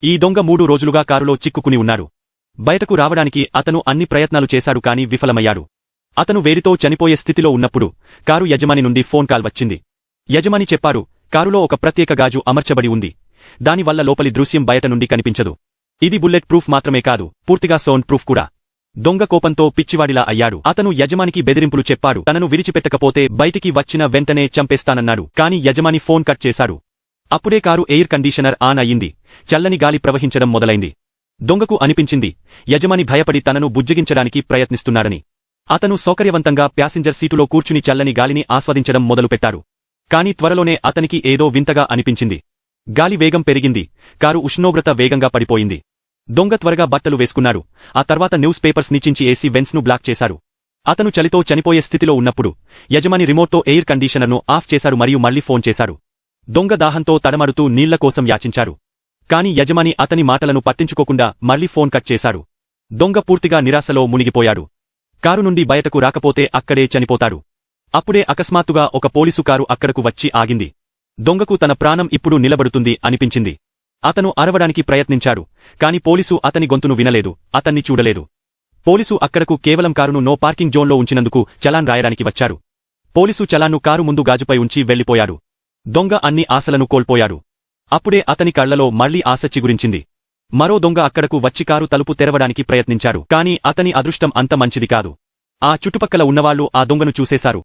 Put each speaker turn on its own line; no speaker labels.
ఈ దొంగ 3 రోజులుగా కారులో చిక్కుకుని ఉన్నారు. బయటకు రావడానికి అతను అన్ని ప్రయత్నాలు చేశాడు కాని విఫలమయ్యాడు. అతను వేడితో చనిపోయే స్థితిలో ఉన్నప్పుడు కారు యజమాని నుండి ఫోన్ కాల్ వచ్చింది. యజమాని చెప్పారు, కారులో ఒక ప్రత్యేక గాజు అమర్చబడి ఉంది. దానివల్ల లోపలి దృశ్యం బయట నుండి కనిపించదు. ఇది బుల్లెట్ ప్రూఫ్ మాత్రమే కాదు, పూర్తిగా సౌండ్ ప్రూఫ్ కూడా. దొంగ కోపంతో పిచ్చివాడిలా అయ్యాడు. అతను యజమానికి బెదిరింపులు చెప్పాడు. తనను విడిచిపెట్టకపోతే బయటికి వచ్చిన వెంటనే చంపేస్తానన్నాడు. కాని యజమాని ఫోన్ కట్ చేశాడు. అప్పుడే కారు ఎయిర్ కండీషనర్ ఆన్ అయ్యింది. చల్లని గాలి ప్రవహించడం మొదలైంది. దొంగకు అనిపించింది, యజమాని భయపడి తనను బుజ్జగించడానికి ప్రయత్నిస్తున్నాడని. అతను సౌకర్యవంతంగా ప్యాసింజర్ సీటులో కూర్చుని చల్లని గాలిని ఆస్వాదించడం మొదలుపెట్టారు. కాని త్వరలోనే అతనికి ఏదో వింతగా అనిపించింది. గాలి వేగం పెరిగింది. కారు ఉష్ణోగ్రత వేగంగా పడిపోయింది. దొంగ త్వరగా బట్టలు వేసుకున్నాడు. ఆ తర్వాత న్యూస్ పేపర్స్ నిచించి ఏసీ వెంట్స్ ను బ్లాక్ చేశారు. అతను చలితో చనిపోయే స్థితిలో ఉన్నప్పుడు యజమాని రిమోట్తో ఎయిర్ కండీషనర్ను ఆఫ్ చేశారు మరియు మళ్లీ ఫోన్ చేశారు. దొంగ దాహంతో తడమరుతూ నీళ్ల కోసం యాచించారు. కాని యజమాని అతని మాటలను పట్టించుకోకుండా మళ్లీ ఫోన్ కట్ చేశారు. దొంగ పూర్తిగా నిరాశలో మునిగిపోయాడు. కారు నుండి బయటకు రాకపోతే అక్కడే చనిపోతాడు. అప్పుడే అకస్మాత్తుగా ఒక పోలీసు కారు అక్కడకు వచ్చి ఆగింది. దొంగకు తన ప్రాణం ఇప్పుడు నిలబడుతుంది అనిపించింది. అతను అరవడానికి ప్రయత్నించాడు. కాని పోలీసు అతని గొంతును వినలేదు, అతన్ని చూడలేదు. పోలీసు అక్కడకు కేవలం కారును నో పార్కింగ్ జోన్లో ఉంచినందుకు చలాన్ రాయడానికి వచ్చారు. పోలీసు చలాన్ను కారు ముందు గాజుపై ఉంచి వెళ్లిపోయాడు. దొంగ అన్ని ఆశలను కోల్పోయాడు. అప్పుడే అతని కళ్లలో మళ్లీ ఆశ చిగురించింది. మరో దొంగ అక్కడకు వచ్చి కారు తలుపు తెరవడానికి ప్రయత్నించారు. కాని అతని అదృష్టం అంత మంచిది కాదు. ఆ చుట్టుపక్కల ఉన్నవాళ్లు ఆ దొంగను చూసేశారు.